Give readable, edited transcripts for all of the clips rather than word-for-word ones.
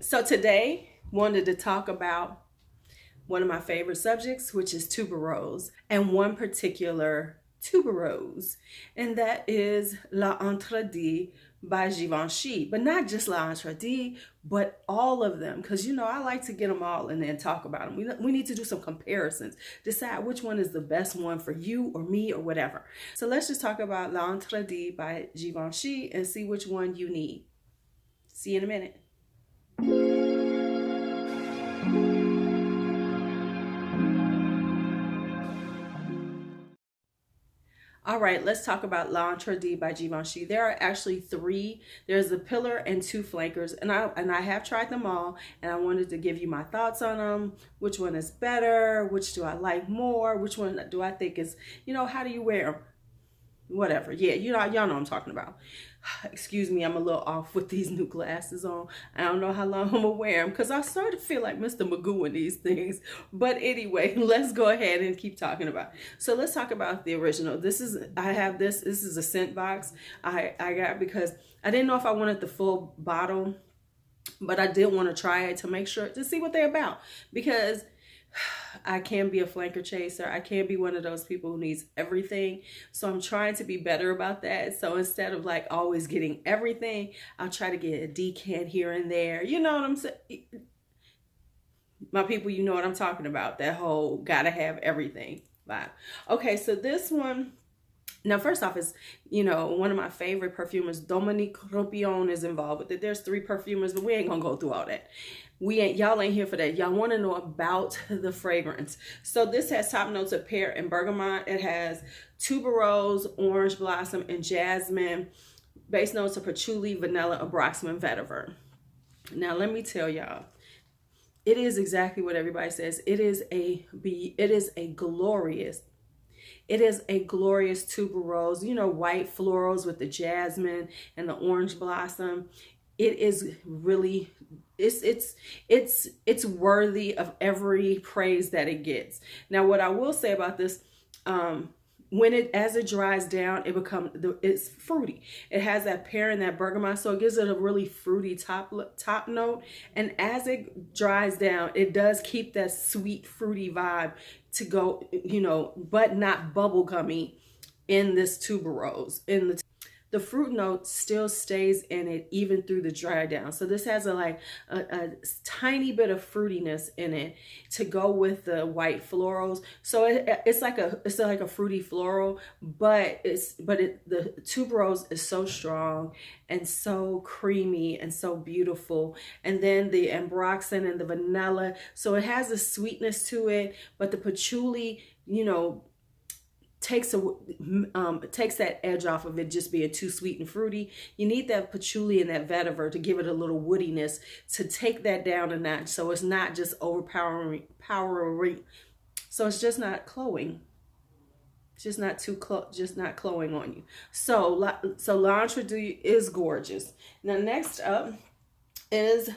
So today, wanted to talk about one of my favorite subjects, which is tuberose, and one particular tuberose, and that is L'Interdit by Givenchy. But not just L'Interdit, but all of them, because I like to get them all and then talk about them. We need to do some comparisons, decide which one is the best one for you or me or whatever. So let's just talk about L'Interdit by Givenchy and see which one you need. See you in a minute. All right, let's talk about L'Interdit by Givenchy. There are actually three. There's a pillar and two flankers, and I have tried them all, and I wanted to give you my thoughts on them. Which one is better? Which do I like more? Which one do I think is, how do you wear them? Whatever. Yeah, y'all know what I'm talking about. Excuse me, I'm a little off with these new glasses on. I don't know how long I'm gonna wear them because I start to feel like Mr. Magoo in these things. But anyway, let's go ahead and keep talking about it. So let's talk about the original. This is a scent box I got because I didn't know if I wanted the full bottle, but I did want to try it to make sure to see what they're about, because I can be a flanker chaser. I can't be one of those people who needs everything. So I'm trying to be better about that. So instead of like always getting everything, I'll try to get a decant here and there. You know what I'm saying? My people, you know what I'm talking about. That whole gotta have everything vibe. Okay, so this one, now first off, is one of my favorite perfumers, Dominique Ropion, is involved with it. There's 3 perfumers, but we ain't gonna go through all that. Y'all ain't here for that. Y'all want to know about the fragrance. So this has top notes of pear and bergamot. It has tuberose, orange blossom, and jasmine. Base notes of patchouli, vanilla, abroxim, and vetiver. Now let me tell y'all, it is exactly what everybody says. It is a glorious tuberose. White florals with the jasmine and the orange blossom. It is really, it's worthy of every praise that it gets. Now, what I will say about this, as it dries down, it's fruity. It has that pear and that bergamot, so it gives it a really fruity top note. And as it dries down, it does keep that sweet fruity vibe to go, but not bubblegummy in this tuberose. The fruit note still stays in it even through the dry down. So this has a tiny bit of fruitiness in it to go with the white florals. So it's like a fruity floral, but the tuberose is so strong and so creamy and so beautiful. And then the ambroxan and the vanilla. So it has a sweetness to it, but the patchouli, takes that edge off of it just being too sweet and fruity. You need that patchouli and that vetiver to give it a little woodiness to take that down a notch, so it's not just overpowering. So it's just not cloying. It's just not cloying on you. So L'Interdit is gorgeous. Now next up is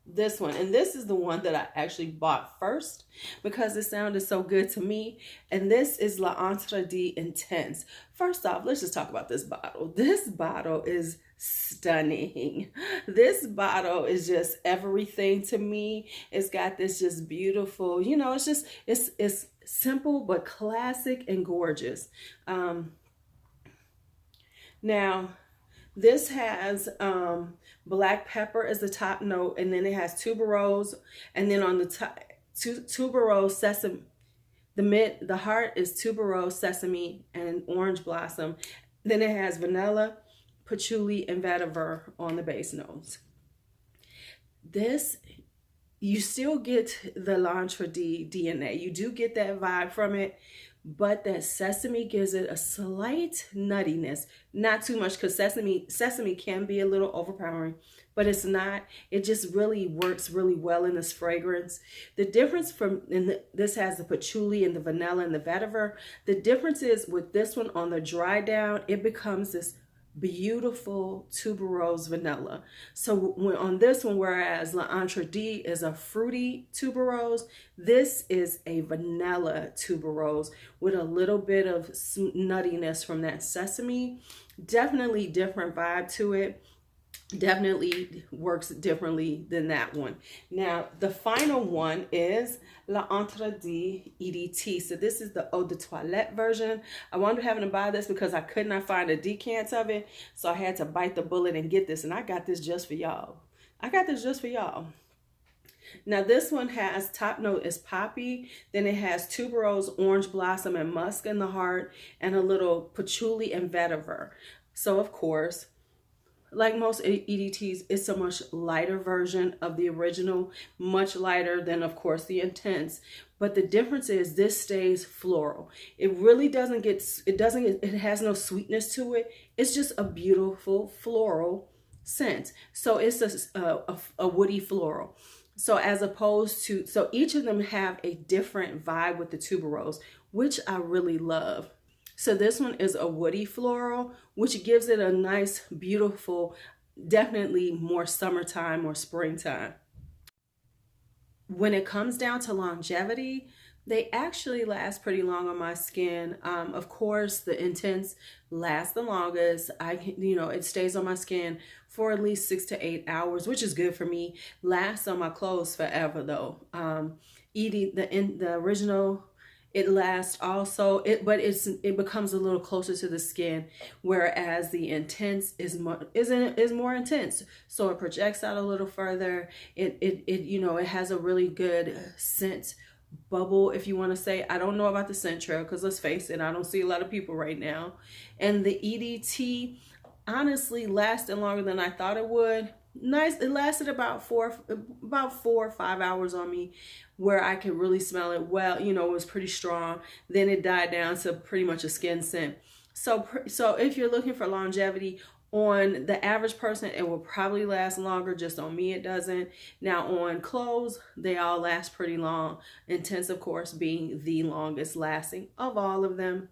this one, and this is the one that I actually bought first because it sounded so good to me. And this is L'Interdit Intense. First off, let's just talk about this bottle. This bottle is stunning. This bottle is just everything to me. It's got this just beautiful, it's simple but classic and gorgeous. Now this has black pepper as the top note, and then it has tuberose, and then on the top, tuberose sesame. The heart is tuberose, sesame, and orange blossom. Then it has vanilla, patchouli, and vetiver on the base notes. You still get the L'Interdit DNA. You do get that vibe from it, but that sesame gives it a slight nuttiness. Not too much, because sesame can be a little overpowering, but it's not. It just really works really well in this fragrance. The difference this has the patchouli and the vanilla and the vetiver. The difference is with this one, on the dry down, it becomes this beautiful tuberose vanilla. So on this one, whereas L'Interdit is a fruity tuberose, this is a vanilla tuberose with a little bit of nuttiness from that sesame. Definitely different vibe to it. definitely works differently than that one. Now, the final one is L'Interdit EDT. So this is the Eau de Toilette version. I wound up having to buy this because I could not find a decant of it. So I had to bite the bullet and get this. And I got this just for y'all. I got this just for y'all. Now this one has, top note is poppy, then it has tuberose, orange blossom, and musk in the heart, and a little patchouli and vetiver. So of course, like most EDTs, it's a much lighter version of the original, much lighter than, of course, the Intense. But the difference is this stays floral. It really doesn't get, it has no sweetness to it. It's just a beautiful floral scent. So it's a woody floral. So as opposed to, so each of them have a different vibe with the tuberose, which I really love. So this one is a woody floral, which gives it a nice, beautiful, definitely more summertime or springtime. When it comes down to longevity, they actually last pretty long on my skin. Of course, the Intense lasts the longest. It stays on my skin for at least 6 to 8 hours, which is good for me. Lasts on my clothes forever though. The original, it lasts also, but it becomes a little closer to the skin, whereas the Intense is more intense. So it projects out a little further. It has a really good scent bubble, if you want to say. I don't know about the scent trail because let's face it, I don't see a lot of people right now. And the EDT honestly lasted longer than I thought it would. Nice. It lasted about 4 or 5 hours on me, where I could really smell it well. It was pretty strong. Then it died down to pretty much a skin scent. So if you're looking for longevity, on the average person, it will probably last longer. Just on me, it doesn't. Now on clothes, they all last pretty long. Intense, of course, being the longest lasting of all of them.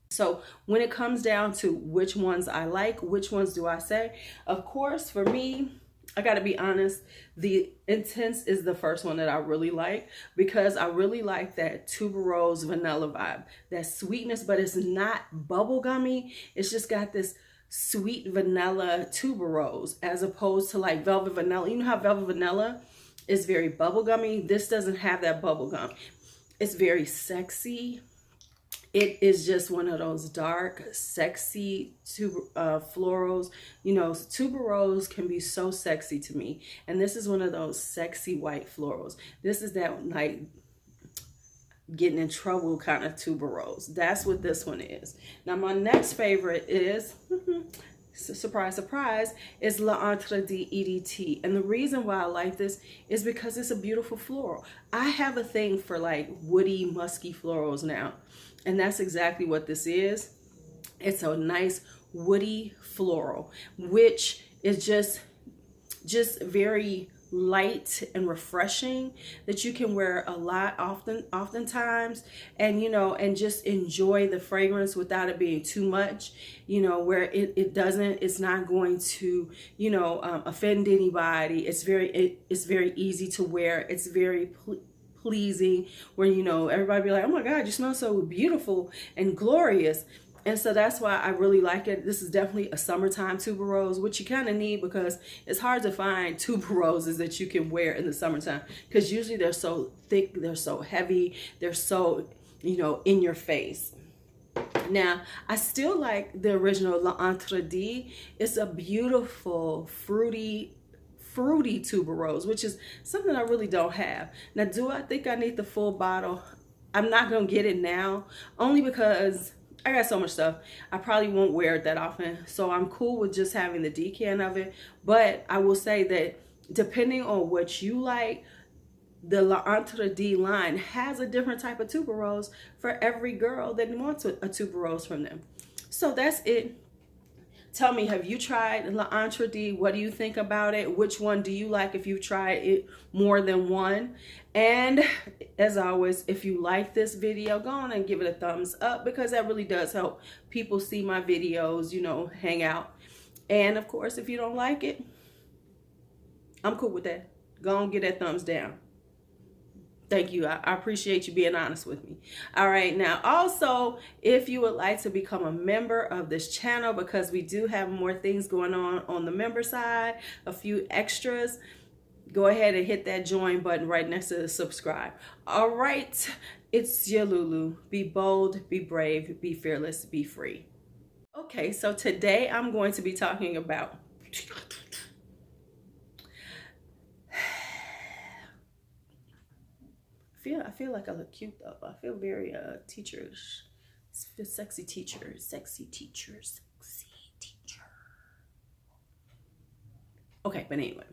So when it comes down to which ones I like, which ones do I say? Of course, for me, I got to be honest, the Intense is the first one that I really like, because I really like that tuberose vanilla vibe, that sweetness, but it's not bubblegummy. It's just got this sweet vanilla tuberose, as opposed to like velvet vanilla. You know how velvet vanilla is very bubblegummy? This doesn't have that bubblegum. It's very sexy. It is just one of those dark, sexy florals. Tuberose can be so sexy to me. And this is one of those sexy white florals. This is that like getting in trouble kind of tuberose. That's what this one is. Now my next favorite is, surprise, surprise, is L'Interdit EDT. And the reason why I like this is because it's a beautiful floral. I have a thing for like woody, musky florals now. And that's exactly what this is. It's a nice woody floral, which is just very light and refreshing, that you can wear a lot oftentimes, and and just enjoy the fragrance without it being too much, where it's not going to offend anybody. It's very easy to wear. It's very pleasing, where everybody be like, oh my god, you smell so beautiful and glorious. And so that's why I really like it. This is definitely a summertime tuberose, which you kind of need, because it's hard to find tuberoses that you can wear in the summertime, because usually they're so thick, they're so heavy, they're so in your face. Now I still like the original L'Interdit. It's a beautiful fruity tuberose, which is something I really don't have. Now, do I think I need the full bottle? I'm not gonna get it now, only because I got so much stuff. I probably won't wear it that often, so I'm cool with just having the decant of it. But I will say that depending on what you like, the L'Interdit line has a different type of tuberose for every girl that wants a tuberose from them. So that's it. Tell me, have you tried L'Interdit? What do you think about it? Which one do you like if you've tried it more than one? And as always, if you like this video, go on and give it a thumbs up, because that really does help people see my videos, hang out. And of course, if you don't like it, I'm cool with that. Go on, get that thumbs down. Thank you. I appreciate you being honest with me. All right. Now, also, if you would like to become a member of this channel, because we do have more things going on the member side, a few extras, go ahead and hit that join button right next to the subscribe. All right. It's your LuuLuu. Be bold, be brave, be fearless, be free. Okay. So today I'm going to be talking about I feel like I look cute though. I feel very teacherish. Sexy teacher, sexy teacher, sexy teacher. Okay, but anyway.